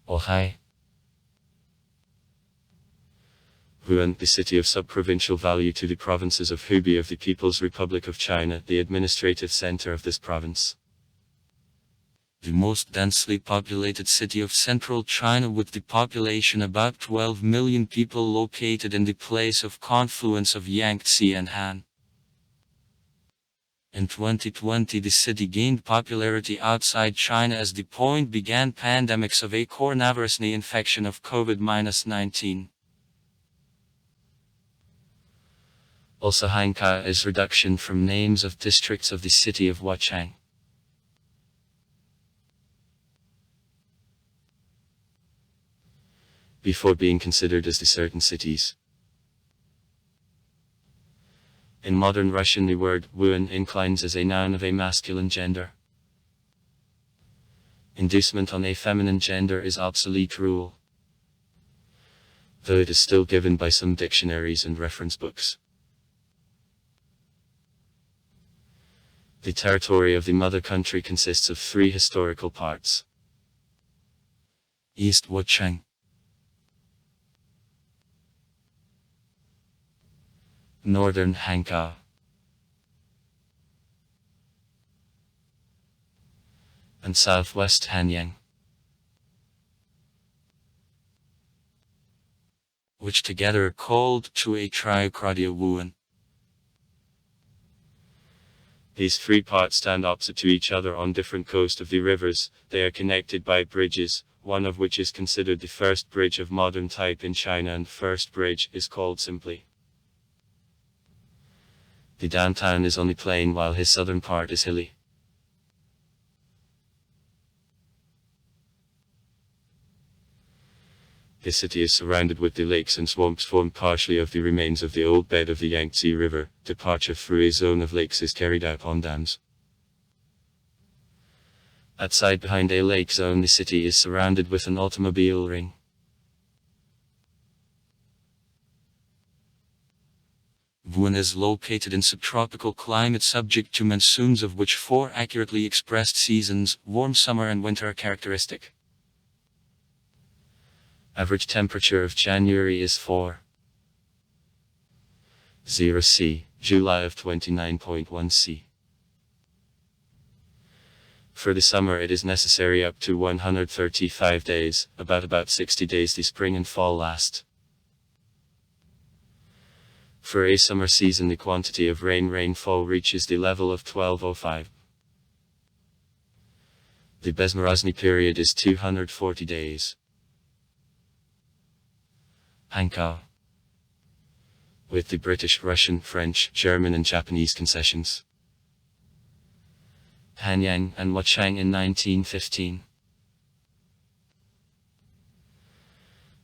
Ohai. Wuhan, the city of sub-provincial value to the provinces of Hubei of the People's Republic of China, the administrative center of this province. The most densely populated city of central China with the population about 12 million people, located in the place of confluence of Yangtze and Han. In 2020 the city gained popularity outside China as the point began pandemics of a coronavirus infection of COVID-19. Also Hanka is reduction from names of districts of the city of Wuhan. Before being considered as the certain cities. In modern Russian the word Wuhan inclines as a noun of a masculine gender. Inducement on a feminine gender is obsolete rule, though it is still given by some dictionaries and reference books. The territory of the mother country consists of 3 historical parts. East Wuchang, Northern Hanka, and Southwest Hanyang, which together are called to a triocratia Wuhan. These 3 parts stand opposite to each other on different coasts of the rivers. They are connected by bridges, one of which is considered the first bridge of modern type in China, and the first bridge is called simply. The downtown is on the plain while his southern part is hilly. The city is surrounded with the lakes and swamps formed partially of the remains of the old bed of the Yangtze River. Departure through a zone of lakes is carried out on dams. Outside behind a lake zone the city is surrounded with an automobile ring. Wuhan is located in subtropical climate subject to monsoons, of which 4 accurately expressed seasons, warm summer and winter, are characteristic. Average temperature of January is 4.0 C, July of 29.1 C. For the summer it is necessary up to 135 days, about 60 days the spring and fall last. For a summer season the quantity of rainfall reaches the level of 1205. The Bezmorozny period is 240 days. Hanka, with the British, Russian, French, German and Japanese concessions. Hanyang and Wuchang in 1915.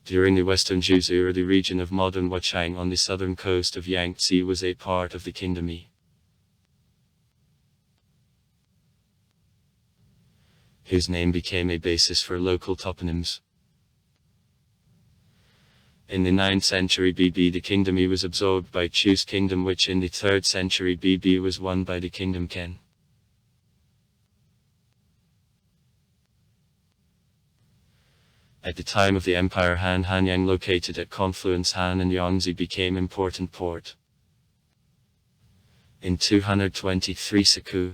During the Western Jiuzhou, or the region of modern Wuchang on the southern coast of Yangtze, was a part of the Kingdom Yi, whose name became a basis for local toponyms. In the 9th century BB the Kingdom Yi was absorbed by Chu's kingdom, which in the 3rd century BB was won by the Kingdom Ken. At the time of the Empire Han, Hanyang, located at confluence Han and Yangtze, became important port. In 223 Saku,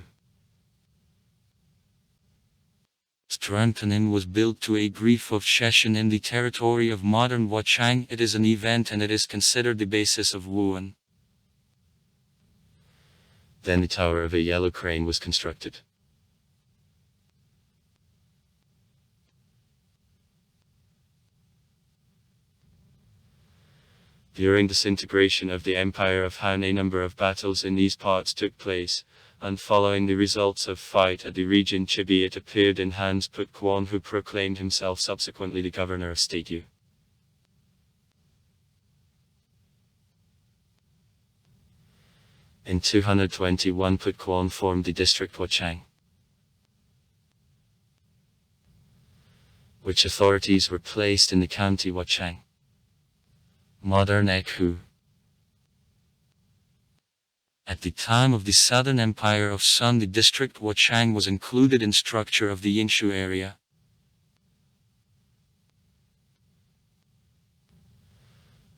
Strengthening was built to a grief of Sheshan in the territory of modern Wuchang. It is an event and it is considered the basis of Wuhan. Then the tower of a yellow crane was constructed. During disintegration of the Empire of Han, a number of battles in these parts took place, and following the results of fight at the region Chibi, it appeared in Han's Put Quan, who proclaimed himself subsequently the governor of State Yu. In 221 Put Quan formed the district Wuchang, which authorities were placed in the county Wuchang, modern Ekhu. At the time of the Southern Empire of Sun, the district Wuchang was included in structure of the Yinshu area.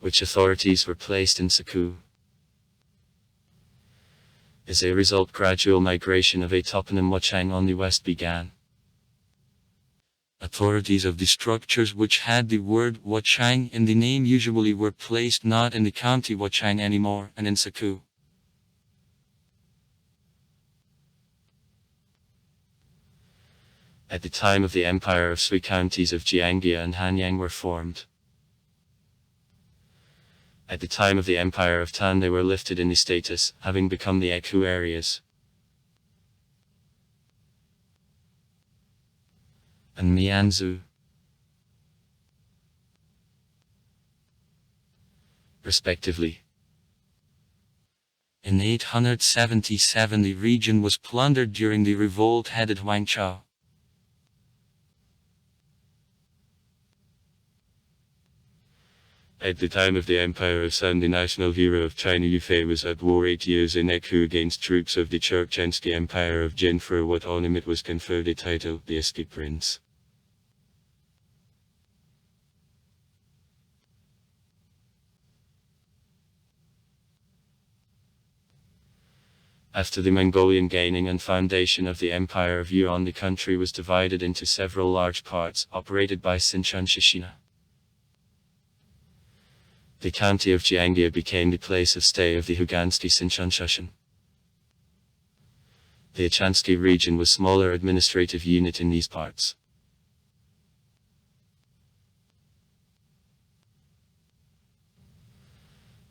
which authorities were placed in Sakoo. As a result, gradual migration of a toponym Wuchang on the west began. Authorities of the structures which had the word Wuchang in the name usually were placed not in the county Wuchang anymore, and in Sakoo. At the time of the Empire of Sui, counties of Jiangye and Hanyang were formed. At the time of the Empire of Tan, they were lifted in the status, having become the Eku areas. And Mianzhu, respectively. In 877, the region was plundered during the revolt headed Huangchao. At the time of the Empire of Sun, the national hero of China Yufei was at war 8 years in Eku against troops of the Churchensky Empire of Jin, for what on him it was conferred a title, the Escape Prince. After the Mongolian gaining and foundation of the Empire of Yuan, the country was divided into several large parts, operated by Sinchon Shishina. The county of Jiangye became the place of stay of the Hugansky Sinchon Shushan. The Achansky region was smaller administrative unit in these parts.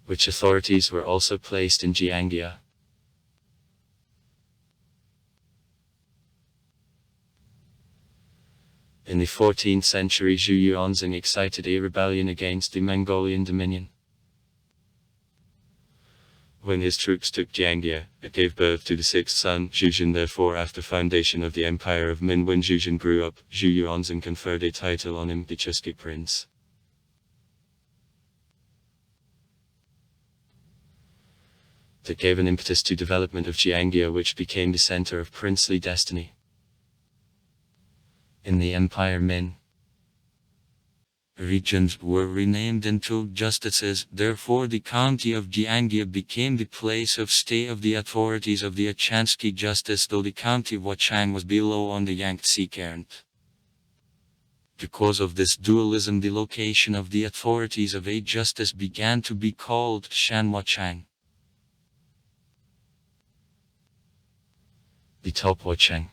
Which authorities were also placed in Jiangye. In the 14th century, Zhu Yuanzhang excited a rebellion against the Mongolian dominion. When his troops took Jiangye, it gave birth to the sixth son, Zhuzhen. Therefore, after foundation of the Empire of Min, when Zhuzhen grew up, Zhu Yuanzhang conferred a title on him, the Chusky Prince. That gave an impetus to development of Jiangye, which became the center of princely destiny. In the Empire Min, regions were renamed into justices, therefore the county of Jiangye became the place of stay of the authorities of the Achansky justice, though the county Wuchang was below on the Yangtze current. Because of this dualism, the location of the authorities of a justice began to be called Shan Wuchang. The top Wuchang.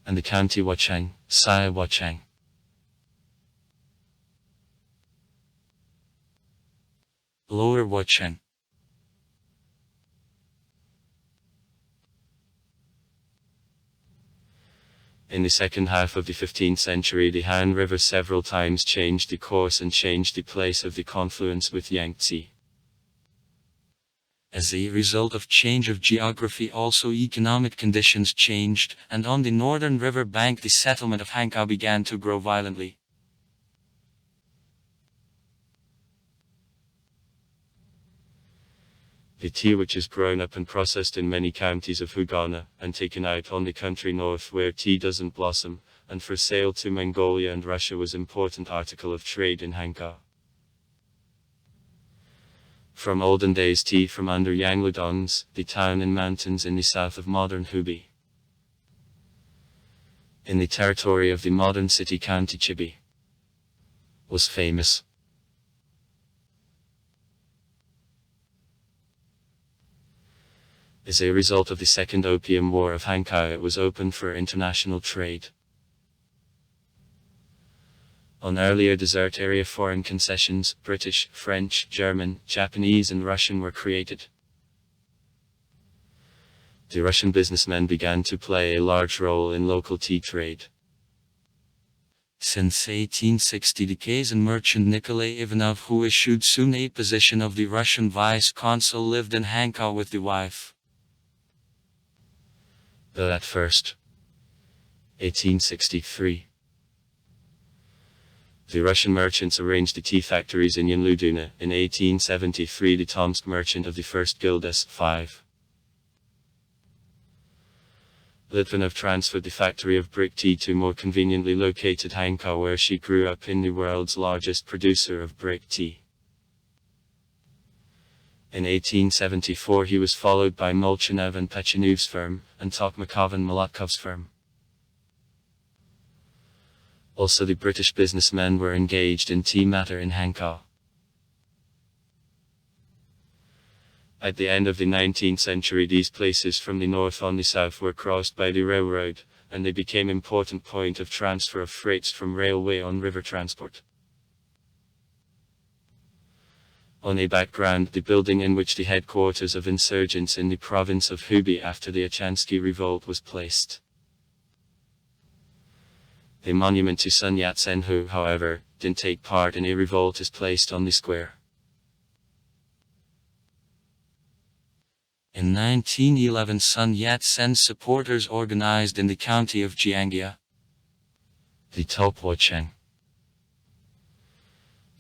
And the county Wuchang, Sai Wuchang. Lower Wuchang. In the second half of the 15th century, the Han River several times changed the course and changed the place of the confluence with Yangtze. As a result of change of geography, also economic conditions changed, and on the northern river bank the settlement of Hankou began to grow violently. The tea which is grown up and processed in many counties of Hugana, and taken out on the country north where tea doesn't blossom, and for sale to Mongolia and Russia, was important article of trade in Hankou. From olden days, tea from under Yangludongs, the town and mountains in the south of modern Hubei. In the territory of the modern city county Chibi, was famous. As a result of the Second Opium War of Hankou, it was opened for international trade. On earlier desert area, foreign concessions, British, French, German, Japanese and Russian, were created. The Russian businessmen began to play a large role in local tea trade. Since 1860, the Kazan merchant Nikolai Ivanov, who issued soon a position of the Russian vice-consul, lived in Hankou with the wife. Though at first, 1863, the Russian merchants arranged the tea factories in Yanluduna. In 1873, the Tomsk merchant of the First Guild S5, Litvinov, transferred the factory of brick tea to more conveniently located Hankou, where she grew up in the world's largest producer of brick tea. In 1874 he was followed by Molchanov and Pechenov's firm, and Tokmakov and Molotkov's firm. Also the British businessmen were engaged in tea matter in Hankow. At the end of the 19th century these places from the north on the south were crossed by the railroad, and they became important point of transfer of freights from railway on river transport. On a background, the building in which the headquarters of insurgents in the province of Hubei after the Achansky revolt was placed. A monument to Sun Yat-sen, who, however, didn't take part in a revolt, is placed on the square. In 1911 Sun Yat-sen's supporters organized in the county of Jiangye the Topwacheng.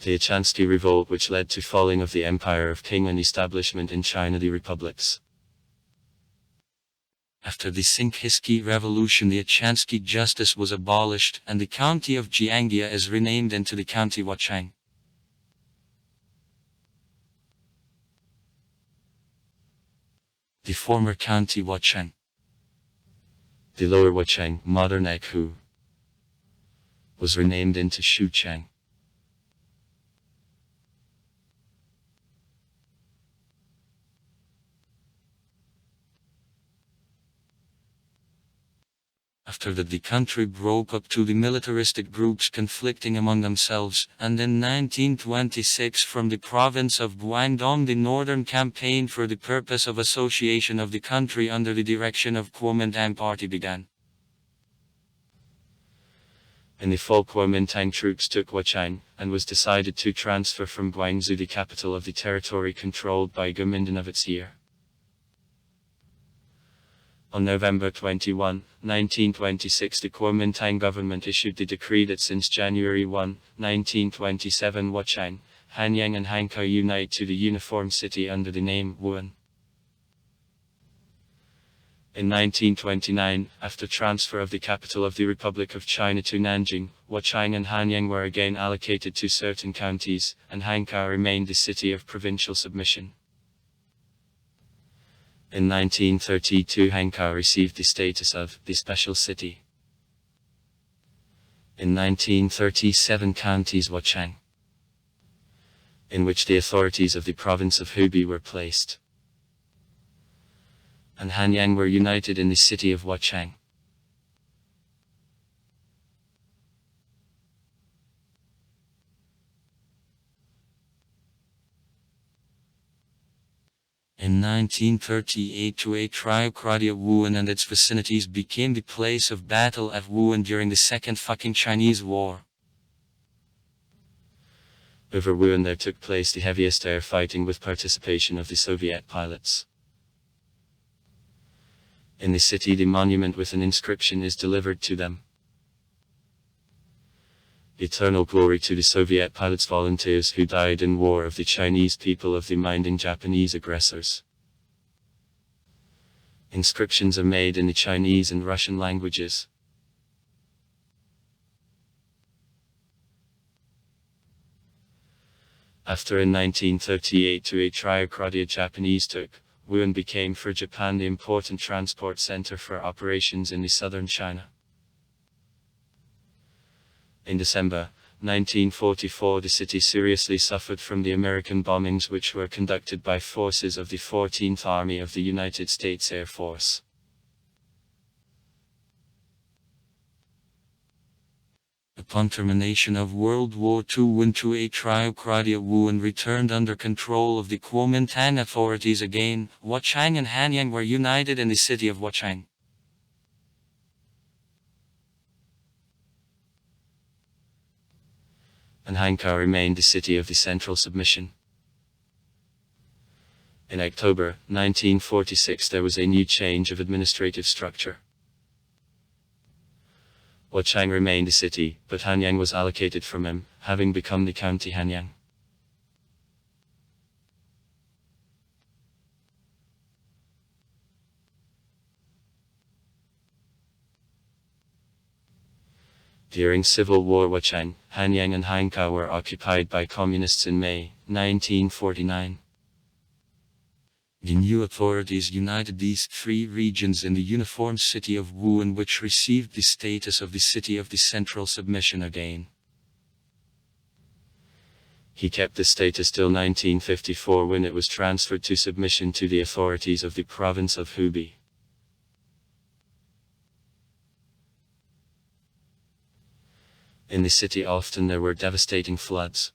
The Achansky revolt, which led to falling of the Empire of Qing and establishment in China the republics. After the Sinkhisky Revolution the Achansky justice was abolished and the county of Jiangye is renamed into the county Wachang. The former county Wachang, the lower Wachang, modern Ekhu, was renamed into Shuchang. After that the country broke up to the militaristic groups conflicting among themselves, and in 1926 from the province of Guangdong the Northern Campaign for the purpose of association of the country under the direction of Kuomintang party began. In the fall Kuomintang troops took Wachang, and was decided to transfer from Guangzhou the capital of the territory controlled by Guomindang of its year. On November 21, 1926 the Kuomintang government issued the decree that since January 1, 1927 Wachang, Hanyang and Hankow unite to the uniform city under the name Wuhan. In 1929, after transfer of the capital of the Republic of China to Nanjing, Wachang and Hanyang were again allocated to certain counties, and Hankow remained the city of provincial submission. In 1932 Hankow received the status of the special city. In 1937 counties Wachang, in which the authorities of the province of Hubei were placed, and Hanyang were united in the city of Wachang. In 1938 a triocracy of Wuhan and its vicinities became the place of battle at Wuhan during the Second Chinese War. Over Wuhan there took place the heaviest air fighting with participation of the Soviet pilots. In the city the monument with an inscription is delivered to them. Eternal glory to the Soviet pilots volunteers who died in war of the Chinese people of the minding Japanese aggressors. Inscriptions are made in the Chinese and Russian languages. After in 1938 a triocracy Japanese took, Wuhan became for Japan the important transport center for operations in the southern China. In December 1944 the city seriously suffered from the American bombings which were conducted by forces of the 14th Army of the United States Air Force. Upon termination of World War II Wuhan a triocracy of Wuhan returned under control of the Kuomintang authorities again. Wachang and Hanyang were united in the city of Wachang. And Hankow remained the city of the central submission. In October 1946 there was a new change of administrative structure. Wachang remained the city, but Hanyang was allocated from him, having become the county Hanyang. During Civil War Wachang, Hanyang and Hankow were occupied by communists in May 1949. The new authorities united these three regions in the uniform city of Wuhan, which received the status of the city of the central submission again. He kept this status till 1954, when it was transferred to submission to the authorities of the province of Hubei. In the city often there were devastating floods.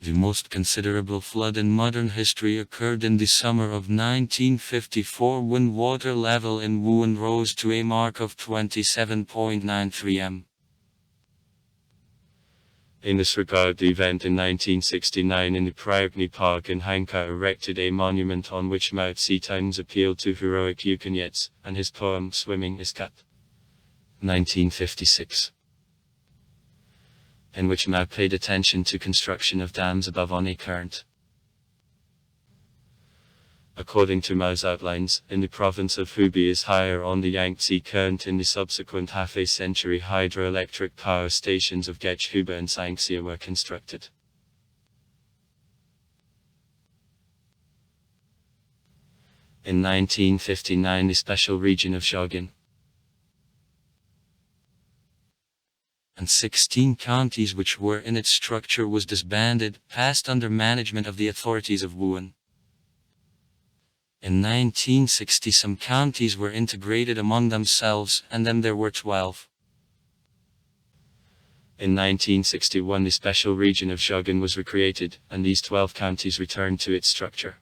The most considerable flood in modern history occurred in the summer of 1954, when water level in Wuhan rose to a mark of 27.93 m. In this regard, the event in 1969 in the Prayagni Park in Hankou erected a monument on which Mao Zedong's appeal to heroic Ukrainians, and his poem Swimming is cut. 1956. In which Mao paid attention to construction of dams above Oni Current. According to Mao's outlines, in the province of Hubei is higher on the Yangtze Current. In the subsequent half a century, hydroelectric power stations of Gechhuba and Sangxia were constructed. In 1959, the special region of Zhejiang and 16 counties which were in its structure was disbanded, passed under management of the authorities of Wuhan. In 1960 some counties were integrated among themselves, and then there were 12. In 1961 the special region of Zhejiang was recreated, and these 12 counties returned to its structure.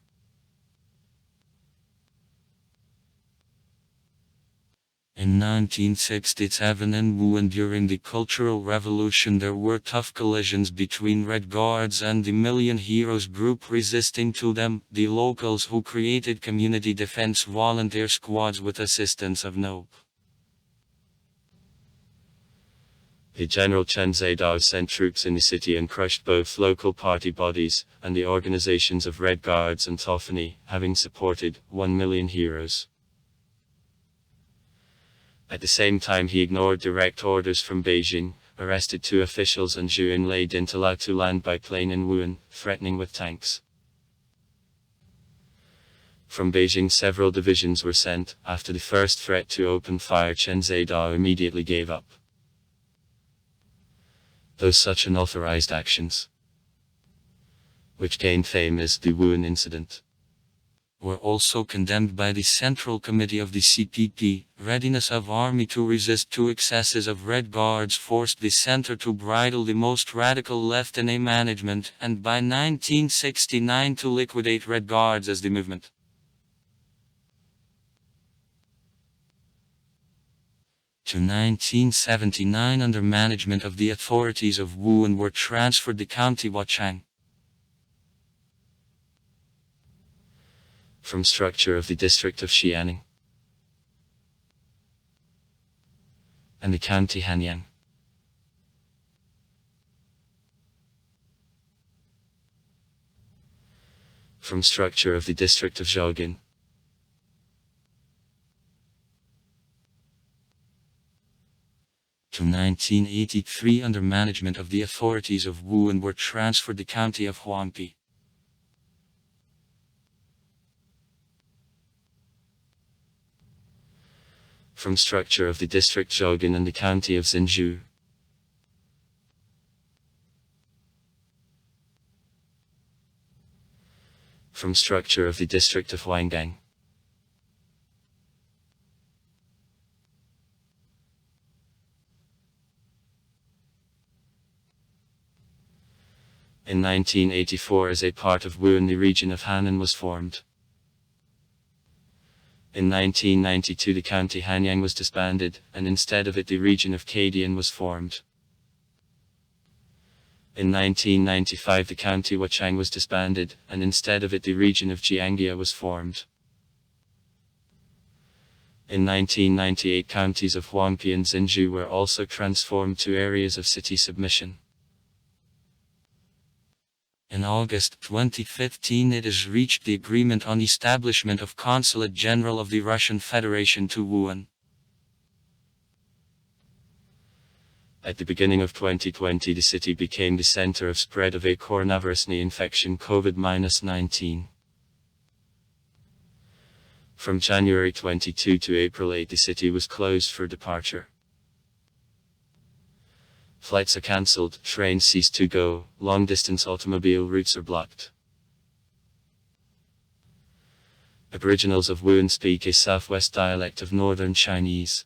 In 1967 in Wuhan during the Cultural Revolution there were tough collisions between Red Guards and the Million Heroes group resisting to them, the locals who created community defense volunteer squads with assistance of NOPE. The General Chen Zedao sent troops in the city and crushed both local party bodies, and the organizations of Red Guards and Tophany, having supported 1 million heroes. At the same time he ignored direct orders from Beijing, arrested 2 officials and Zhu Enlai didn't allow to land by plane in Wuhan, threatening with tanks. From Beijing several divisions were sent. After the first threat to open fire, Chen Zedao immediately gave up. Though such unauthorized actions, which gained fame as the Wuhan incident, were also condemned by the Central Committee of the CPP. Readiness of army to resist to excesses of Red Guards forced the center to bridle the most radical left in a management, and by 1969 to liquidate Red Guards as the movement. To 1979 under management of the authorities of Wuhan were transferred the county Wuchang. From structure of the district of Xianing and the county Hanyang. From structure of the district of Zhejiang to 1983 under management of the authorities of Wuhan were transferred the county of Huangpi. From structure of the district Zhejiang and the county of Xinzhou. From structure of the district of Huanggang. In 1984 as a part of Wuhan the region of Hanan was formed. In 1992 the county Hanyang was disbanded, and instead of it the region of Kadian was formed. In 1995 the county Wuchang was disbanded, and instead of it the region of Jiangxia was formed. In 1998 counties of Huangpi and Xinzhou were also transformed to areas of city submission. In August 2015 it has reached the agreement on establishment of Consulate General of the Russian Federation to Wuhan. At the beginning of 2020 the city became the center of spread of a coronavirus infection COVID-19. From January 22 to April 8, the city was closed for departure. Flights are cancelled, trains cease to go, long-distance automobile routes are blocked. Aboriginals of Wuhan speak a southwest dialect of northern Chinese.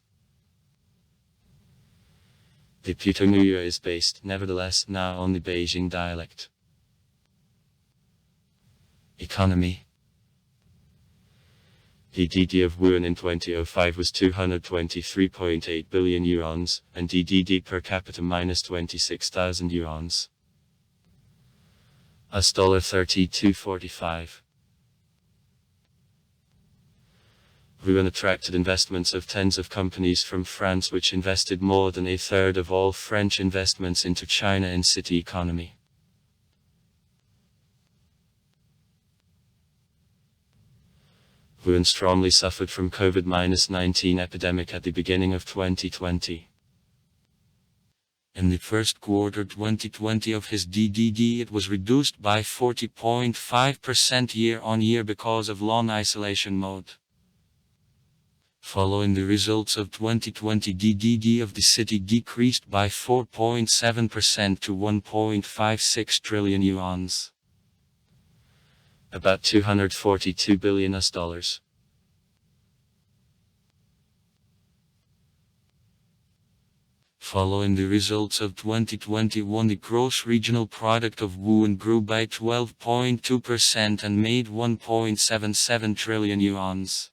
The Putonguya is based, nevertheless, now on the Beijing dialect. Economy. The DD of Wuhan in 2005 was 223.8 billion yuans, and DDD per capita minus 26,000 yuans. As $32.45. Wuhan attracted investments of tens of companies from France, which invested more than a third of all French investments into China and city economy. Wuhan strongly suffered from COVID-19 epidemic at the beginning of 2020. In the first quarter 2020 of his DDD, it was reduced by 40.5% year-on-year because of long isolation mode. Following the results of 2020, DDD of the city decreased by 4.7% to 1.56 trillion yuans. About $242 billion US. Following the results of 2021, the gross regional product of Wuhan grew by 12.2% and made 1.77 trillion yuans.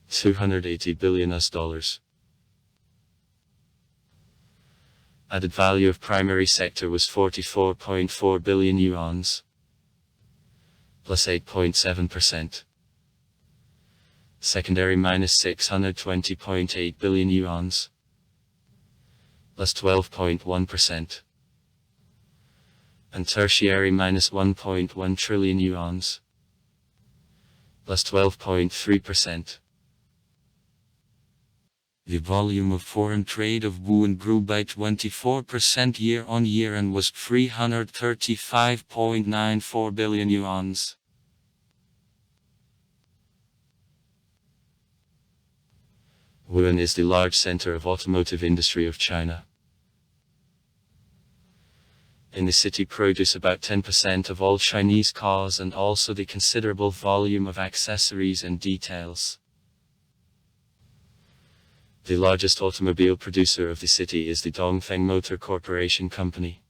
$280 billion US. Added value of primary sector was 44.4 billion yuans. Plus 8.7%. Secondary minus 620.8 billion yuans. Plus 12.1%. And tertiary minus 1.1 trillion yuans. Plus 12.3%. The volume of foreign trade of Wuhan grew by 24% year-on-year and was 335.94 billion yuans. Wuhan is the large center of automotive industry of China. In the city produce about 10% of all Chinese cars and also the considerable volume of accessories and details. The largest automobile producer of the city is the Dongfeng Motor Corporation Company,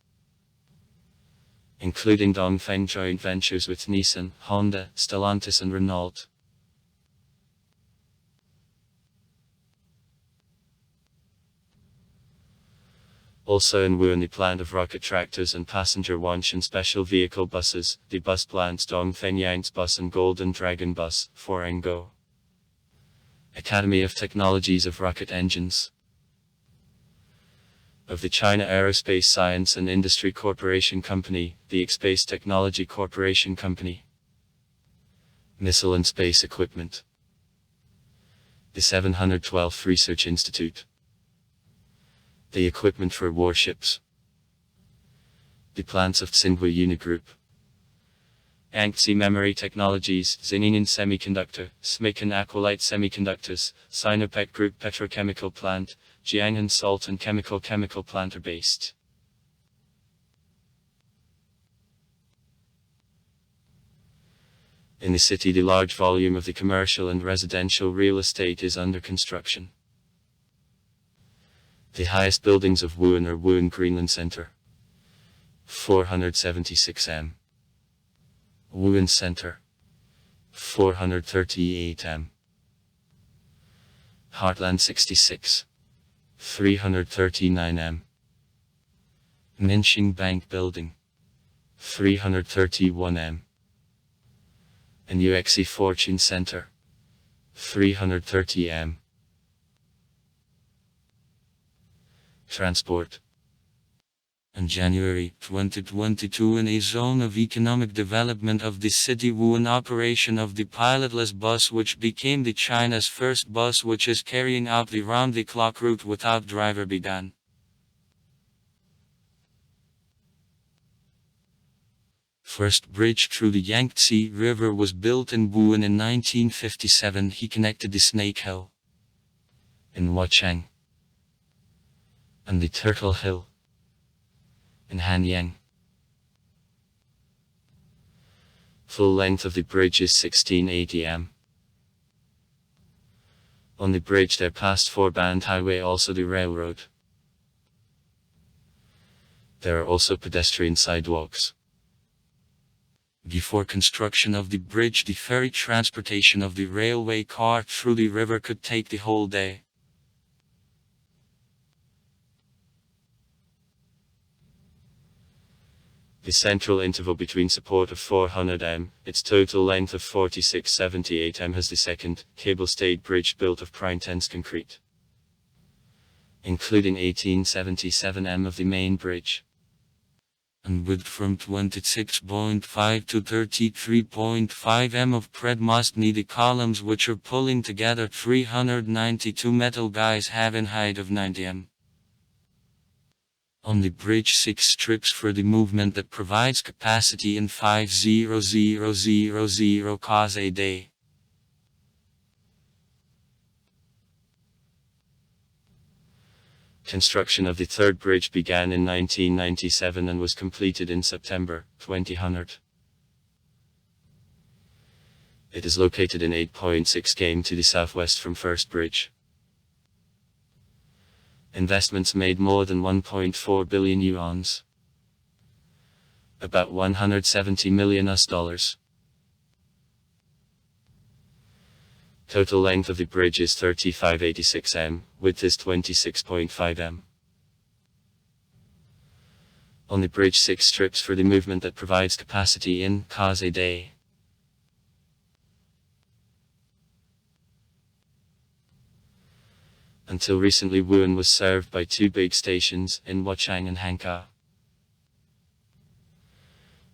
including Dongfeng joint ventures with Nissan, Honda, Stellantis and Renault. Also in Wuhan, the plant of rocket tractors and passenger launch and special vehicle buses, the bus plants Dongfeng Yangtze Bus and Golden Dragon Bus, Forengo. Academy of Technologies of Rocket Engines. Of the China Aerospace Science and Industry Corporation Company, the Space Technology Corporation Company. Missile and Space Equipment. The 712th Research Institute. The equipment for warships. The plants of Tsinghua Unigroup. Yangtze Memory Technologies, Xiningen Semiconductor, SMIC and Aqualite Semiconductors, Sinopec Group Petrochemical Plant, Jianghan Salt and Chemical Plant are based. In the city, the large volume of the commercial and residential real estate is under construction. The highest buildings of Wuhan are Wuhan Greenland Center, 476 m. Wuhan Center, 438 m. Heartland 66, 339 m. Minxing Bank Building, 331 m. And UXE Fortune Center, 330 m. Transport. In January 2022, in a zone of economic development of the city, Wuhan, operation of the pilotless bus, which became the China's first bus which is carrying out the round-the-clock route without driver, began. first bridge through the Yangtze River was built in Wuhan in 1957. He connected the Snake Hill in Wuchang and the Turtle Hill in Hanyang. Full length of the bridge is 1680 m. On the bridge there passed 4-band highway, also the railroad. There are also pedestrian sidewalks. Before construction of the bridge, the ferry transportation of the railway car through the river could take the whole day. The central interval between support of 400 m, its total length of 4678 m, has the second cable-stayed bridge built of prime tense concrete, including 1877 m of the main bridge, and width from 26.5 to 33.5 m of predmostny. The columns, which are pulling together 392 metal guys, have a height of 90 m. On the bridge, 6 strips for the movement that provides capacity in 5,000 cars a day. Construction of the third bridge began in 1997 and was completed in September 2000. It is located in 8.6 km to the southwest from first bridge. Investments made more than 1.4 billion yuans, about $170 million US. Total length of the bridge is 3586 m, width is 26.5 m. On the bridge, 6 strips for the movement that provides capacity in cars a day. Until recently, Wuhan was served by 2 big stations in Wuchang and Hankou.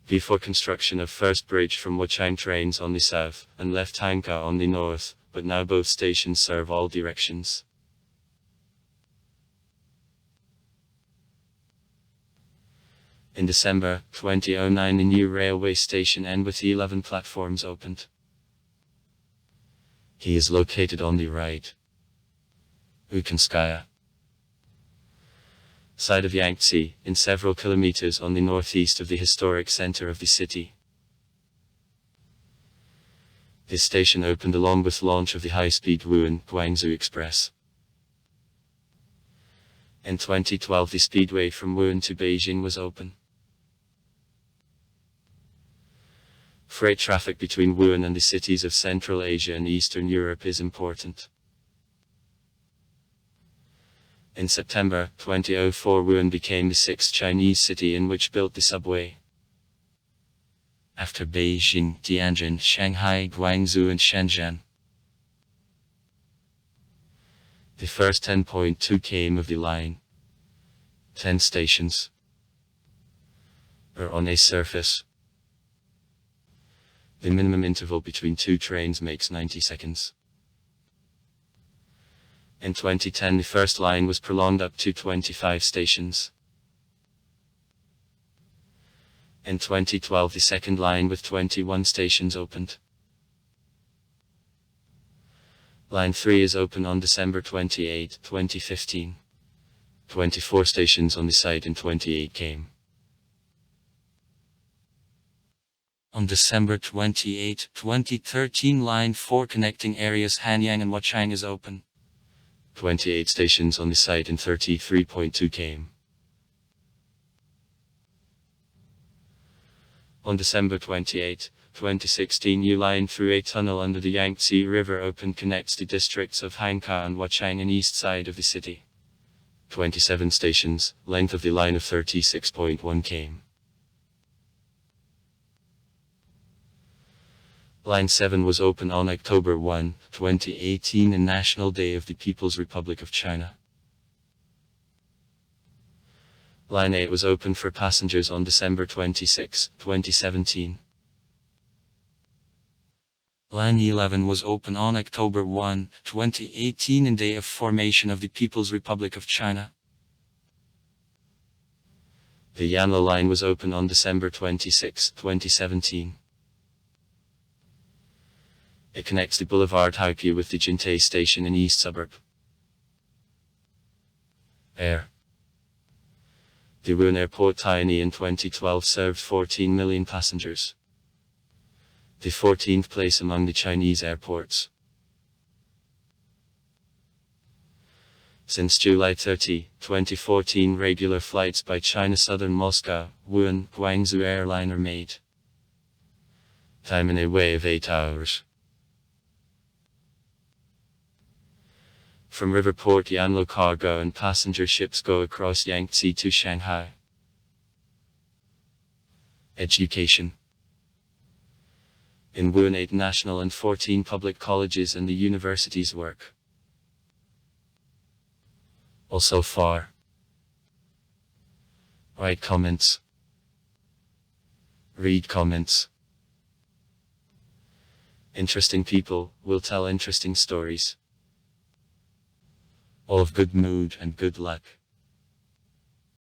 Before construction of first bridge, from Wuchang trains on the south and left Hankou on the north, but now both stations serve all directions. In December 2009, a new railway station N with 11 platforms opened. He is located on the right Ukanskaya side of Yangtze, in several kilometers on the northeast of the historic center of the city. This station opened along with launch of the high-speed Wuhan-Guangzhou Express. In 2012, the speedway from Wuhan to Beijing was open. Freight traffic between Wuhan and the cities of Central Asia and Eastern Europe is important. In September 2004, Wuhan became the 6th Chinese city in which built the subway, after Beijing, Tianjin, Shanghai, Guangzhou and Shenzhen. The first 10.2 km of the line, 10 stations, are on a surface. The minimum interval between 2 trains makes 90 seconds. In 2010, the first line was prolonged up to 25 stations. In 2012, the second line with 21 stations opened. Line 3 is open on December 28, 2015. 24 stations on the site in 28 came. On December 28, 2013, Line 4 connecting areas Hanyang and Wuchang is open. 28 stations on the site in 33.2 km. On December 28, 2016, new line through a tunnel under the Yangtze River opened, connects the districts of Hankou and Wuchang in east side of the city. 27 stations, length of the line of 36.1 km. Line 7 was open on October 1, 2018, in National Day of the People's Republic of China. Line 8 was open for passengers on December 26, 2017. Line 11 was open on October 1, 2018, in day of formation of the People's Republic of China. The Yanlo line was opened on December 26, 2017. It connects the Boulevard Hauptquai with the Jintei station in East Suburb. Air. The Wuhan Airport Tiny in 2012 served 14 million passengers. The 14th place among the Chinese airports. Since July 30, 2014, regular flights by China Southern Moscow, Wuhan, Guangzhou Airline are made. Time in a way of 8 hours. From Riverport Yanlo cargo and passenger ships go across Yangtze to Shanghai. Education. In Wuhan 8 national and 14 public colleges and the universities work. Also far. Write comments. Read comments. Interesting people will tell interesting stories. All of good mood and good luck.